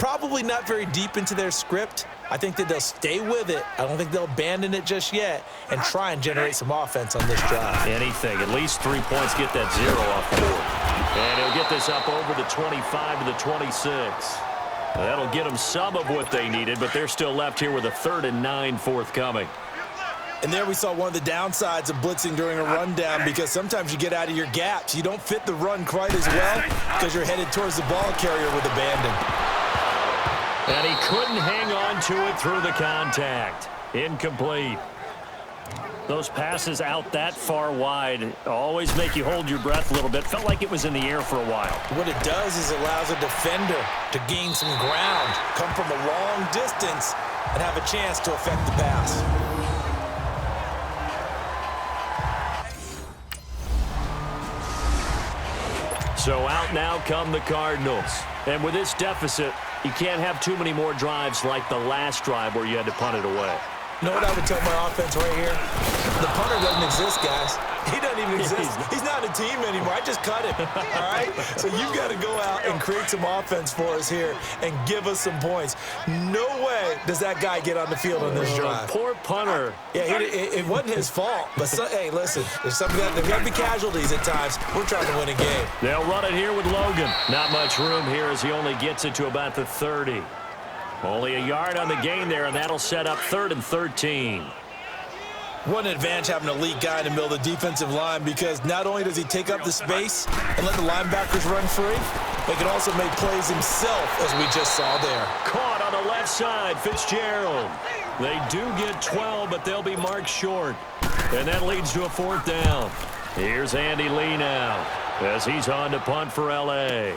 Probably not very deep into their script. I think that they'll stay with it. I don't think they'll abandon it just yet and try and generate some offense on this drive. Anything. At least 3 points, get that 0 off the board. And he'll get this up over the 25 to the 26. That'll get them some of what they needed, but they're still left here with a 3rd and 9 forthcoming. And there we saw one of the downsides of blitzing during a rundown, because sometimes you get out of your gaps. You don't fit the run quite as well because you're headed towards the ball carrier with abandon. And he couldn't hang on to it through the contact. Incomplete. Those passes out that far wide always make you hold your breath a little bit. Felt like it was in the air for a while. What it does is it allows a defender to gain some ground, come from a long distance, and have a chance to affect the pass. So out now come the Cardinals. And with this deficit, you can't have too many more drives like the last drive where you had to punt it away. You know what I would tell my offense right here? The punter doesn't exist, guys. He doesn't even exist. He's not a team anymore. I just cut him, all right? So you've got to go out and create some offense for us here and give us some points. No way does that guy get on the field on this drive. Poor punter. Yeah, it wasn't his fault. But, hey, listen, there's got to be casualties at times. We're trying to win a game. They'll run it here with Logan. Not much room here as he only gets it to about the 30. Only a yard on the gain there, and that'll set up 3rd and 13. What an advantage having an elite guy in the middle of the defensive line, because not only does he take up the space and let the linebackers run free, but he can also make plays himself, as we just saw there. Caught on the left side, Fitzgerald. They do get 12, but they'll be marked short. And that leads to a 4th down. Here's Andy Lee now as he's on to punt for L.A.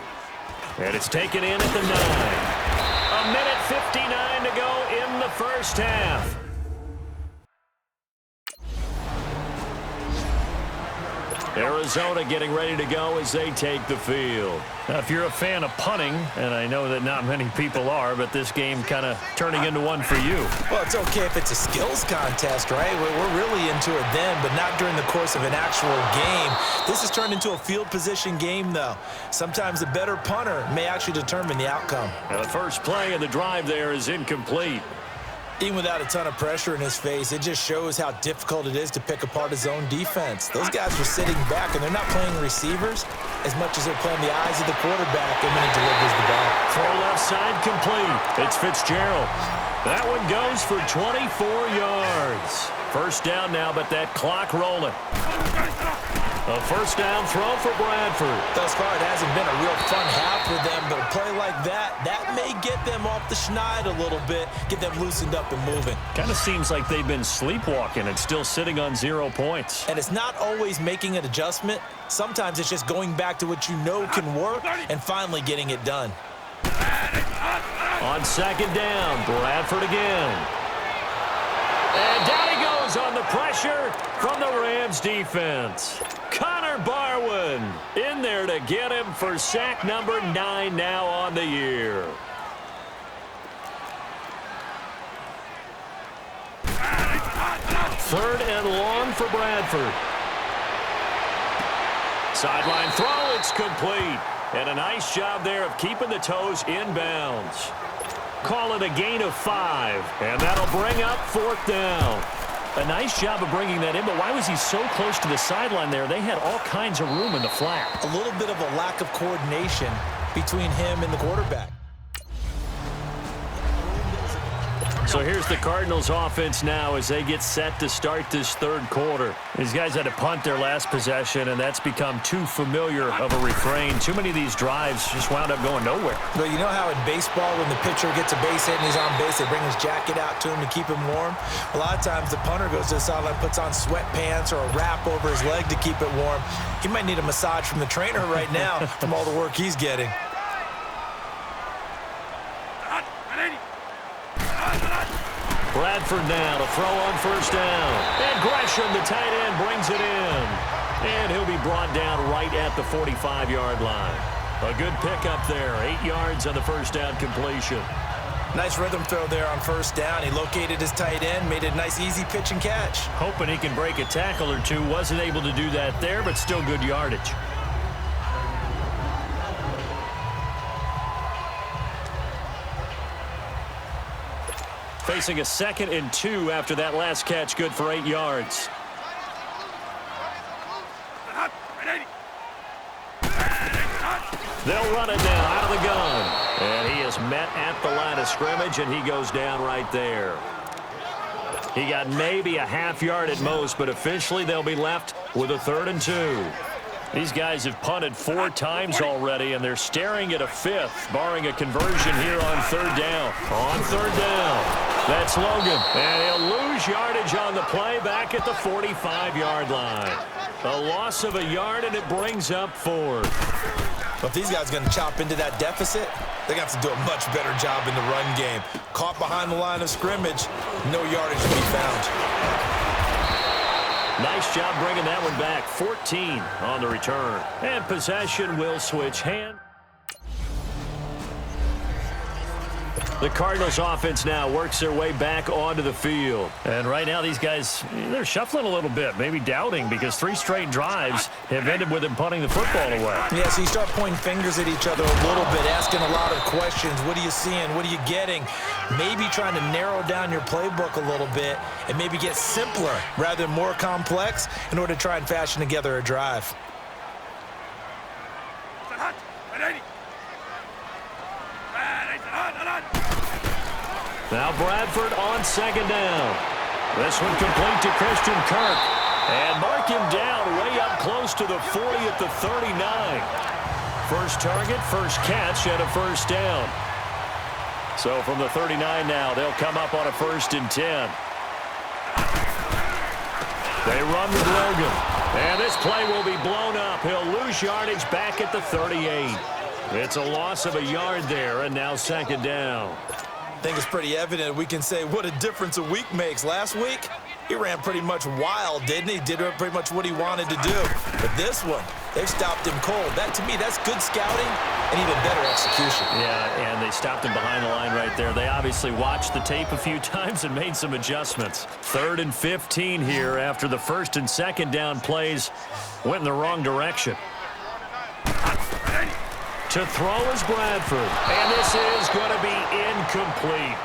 And it's taken in at the 9. A minute 59 to go in the first half. Arizona getting ready to go as they take the field. Now, if you're a fan of punting, and I know that not many people are, but this game kind of turning into one for you. Well, it's okay if it's a skills contest, right? We're really into it then, but not during the course of an actual game. This has turned into a field position game, though. Sometimes the better punter may actually determine the outcome. Now, the first play of the drive there is incomplete. Even without a ton of pressure in his face, it just shows how difficult it is to pick apart his own defense. Those guys were sitting back, and they're not playing receivers as much as they're playing the eyes of the quarterback and when he delivers the ball. Throw left side complete. It's Fitzgerald. That one goes for 24 yards. First down now, but that clock rolling. A first down throw for Bradford. Thus far, it hasn't been a real fun half for them, but a play like that may get them off the schneid a little bit, get them loosened up and moving. Kind of seems like they've been sleepwalking and still sitting on 0 points. And it's not always making an adjustment. Sometimes it's just going back to what you know can work and finally getting it done. On second down, Bradford again. And down he goes on the pressure from the Rams defense. Connor Barwin in there to get him for sack number 9 now on the year. Third and long for Bradford. Sideline throw, it's complete. And a nice job there of keeping the toes inbounds. Call it a gain of 5, and that'll bring up 4th down. A nice job of bringing that in, but why was he so close to the sideline there? They had all kinds of room in the flat. A little bit of a lack of coordination between him and the quarterback. So here's the Cardinals offense now as they get set to start this third quarter. These guys had to punt their last possession, and that's become too familiar of a refrain. Too many of these drives just wound up going nowhere. But you know how in baseball, when the pitcher gets a base hit and he's on base, they bring his jacket out to him to keep him warm? A lot of times the punter goes to the sideline, puts on sweatpants or a wrap over his leg to keep it warm. He might need a massage from the trainer right now from all the work he's getting. Bradford now to throw on first down. And Gresham, the tight end, brings it in. And he'll be brought down right at the 45-yard line. A good pickup there. 8 yards on the first down completion. Nice rhythm throw there on first down. He located his tight end, made it a nice easy pitch and catch. Hoping he can break a tackle or two. Wasn't able to do that there, but still good yardage. Facing a 2nd and 2 after that last catch, good for 8 yards. They'll run it now out of the gun. And he is met at the line of scrimmage, and he goes down right there. He got maybe a half yard at most, but officially they'll be left with a 3rd and 2. These guys have punted 4 times already, and they're staring at a 5th, barring a conversion here on 3rd down. On 3rd down, that's Logan. And he'll lose yardage on the play back at the 45-yard line. A loss of a yard, and it brings up 4th. Well, if these guys are going to chop into that deficit, they're going to have to do a much better job in the run game. Caught behind the line of scrimmage, no yardage to be found. Nice job bringing that one back. 14 on the return. And possession will switch hands. The Cardinals offense now works their way back onto the field. And right now these guys, they're shuffling a little bit, maybe doubting, because 3 straight drives have ended with them punting the football away. Yeah, so you start pointing fingers at each other a little bit, asking a lot of questions. What are you seeing? What are you getting? Maybe trying to narrow down your playbook a little bit and maybe get simpler rather than more complex in order to try and fashion together a drive. Now Bradford on 2nd down. This one complete to Christian Kirk. And mark him down way up close to the 40 at the 39. First target, first catch, and a 1st down. So from the 39 now, they'll come up on a 1st and 10. They run with Logan. And this play will be blown up. He'll lose yardage back at the 38. It's a loss of a yard there, and now 2nd down. I think it's pretty evident we can say what a difference a week makes. Last week, he ran pretty much wild, didn't he? Did pretty much what he wanted to do. But this one, they've stopped him cold. That, to me, that's good scouting and even better execution. Yeah, and they stopped him behind the line right there. They obviously watched the tape a few times and made some adjustments. 3rd and 15 here after the 1st and 2nd down plays went in the wrong direction. To throw is Bradford, and this is going to be incomplete.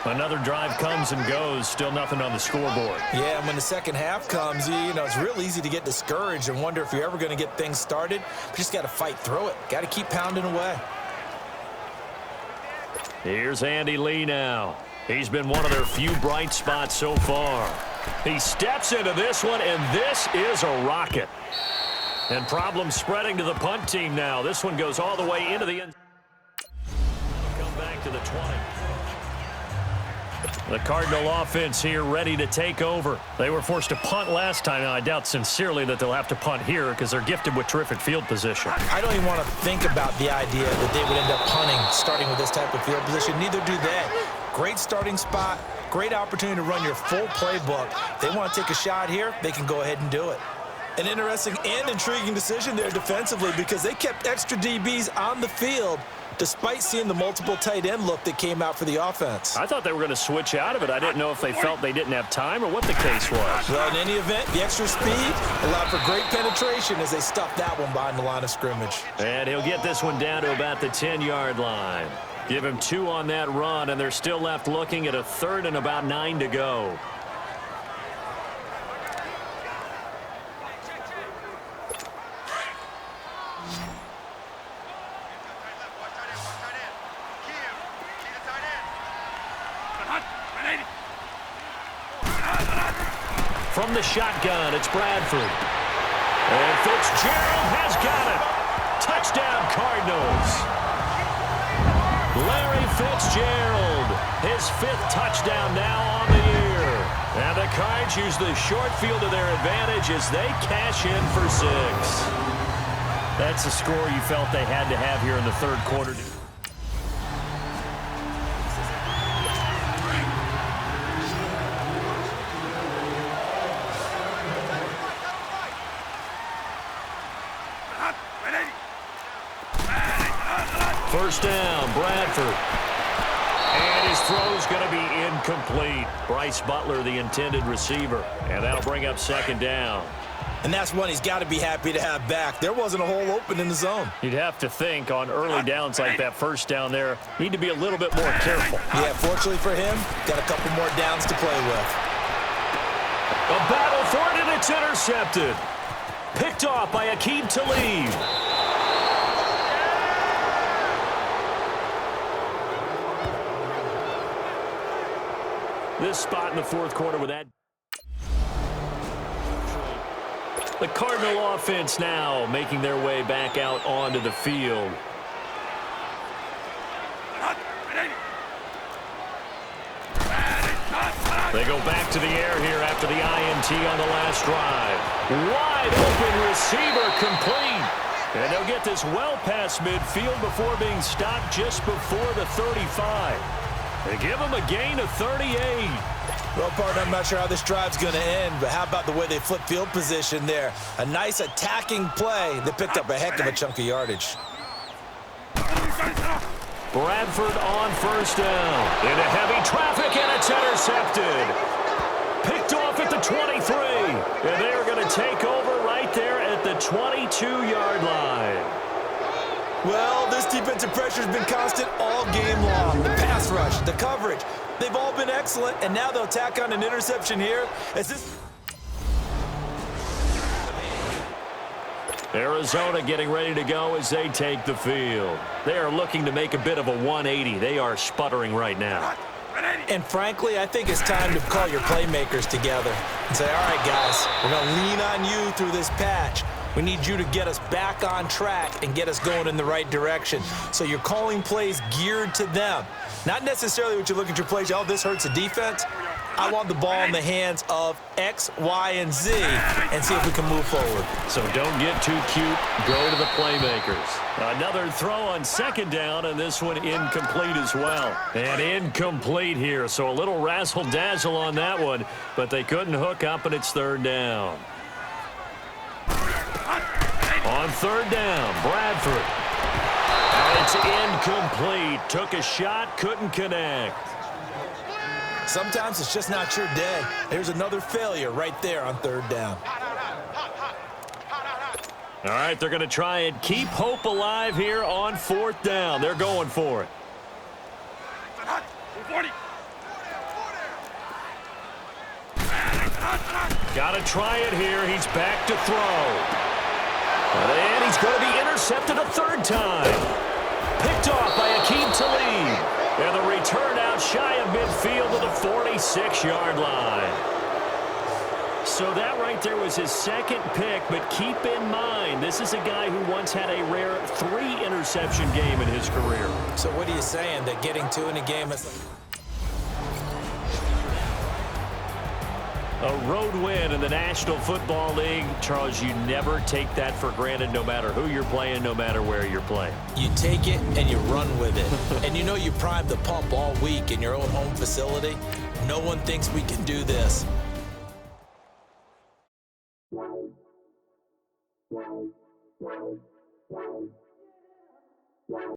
Another drive comes and goes, still nothing on the scoreboard. Yeah, and when the second half comes, you know, it's real easy to get discouraged and wonder if you're ever going to get things started. You just got to fight through it. Got to keep pounding away. Here's Andy Lee now. He's been one of their few bright spots so far. He steps into this one, and this is a rocket. And problems spreading to the punt team now. This one goes all the way into the end. Come back to the 20. The Cardinal offense here ready to take over. They were forced to punt last time. Now, I doubt sincerely that they'll have to punt here because they're gifted with terrific field position. I don't even want to think about the idea that they would end up punting starting with this type of field position. Neither do they. Great starting spot. Great opportunity to run your full playbook. If they want to take a shot here, they can go ahead and do it. An interesting and intriguing decision there defensively because they kept extra DBs on the field despite seeing the multiple tight end look that came out for the offense. I thought they were going to switch out of it. I didn't know if they felt they didn't have time or what the case was. Well, in any event, the extra speed allowed for great penetration as they stuffed that one behind the line of scrimmage. And he'll get this one down to about the 10-yard line. Give him 2 on that run, and they're still left looking at a 3rd and about 9 to go. From the shotgun, it's Bradford. And Fitzgerald has got it. Touchdown, Cardinals. Larry Fitzgerald, his 5th touchdown now on the year. And the Cards use the short field to their advantage as they cash in for 6. That's the score you felt they had to have here in the 3rd quarter. First down, Bradford. And his throw's going to be incomplete. Bryce Butler, the intended receiver. And that'll bring up 2nd down. And that's one he's got to be happy to have back. There wasn't a hole open in the zone. You'd have to think on early downs like that first down there, need to be a little bit more careful. Yeah, fortunately for him, got a couple more downs to play with. A battle for it, and it's intercepted. Picked off by Aqib Talib. This spot in the fourth quarter with that. The Cardinal offense now making their way back out onto the field. They go back to the air here after the INT on the last drive. Wide open receiver complete. And they'll get this well past midfield before being stopped just before the 35. They give them a gain of 38. Well, partner, I'm not sure how this drive's going to end, but how about the way they flip field position there? A nice attacking play that picked up a heck of a chunk of yardage. Bradford on first down. Into heavy traffic, and it's intercepted. Picked off at the 23. And they are going to take over right there at the 22-yard line. Well, this defensive pressure has been constant all game long. The pass rush, the coverage, they've all been excellent, and now they'll tack on an interception here. Arizona getting ready to go as they take the field. They are looking to make a bit of a 180. They are sputtering right now. And frankly, I think it's time to call your playmakers together and say, all right, guys, we're going to lean on you through this patch. We need you to get us back on track and get us going in the right direction. So you're calling plays geared to them. Not necessarily what you look at your plays, oh, this hurts the defense. I want the ball in the hands of X, Y, and Z and see if we can move forward. So don't get too cute. Go to the playmakers. Another throw on second down, and this one incomplete as well. And incomplete here, so a little razzle-dazzle on that one, but they couldn't hook up, and it's third down. On third down, Bradford. And it's incomplete. Took a shot, couldn't connect. Sometimes it's just not your day. There's another failure right there on third down. All right, they're going to try and keep hope alive here on fourth down. They're going for it. Got to try it here. He's back to throw. And he's going to be intercepted a third time. Picked off by Aqib Talib. And the return out shy of midfield to the 46-yard line. So that right there was his second pick, but keep in mind, this is a guy who once had a rare 3-interception game in his career. So what are you saying, that getting 2 in a game is... A road win in the National Football League. Charles, you never take that for granted no matter who you're playing, no matter where you're playing. You take it and you run with it. And you know you primed the pump all week in your own home facility. No one thinks we can do this.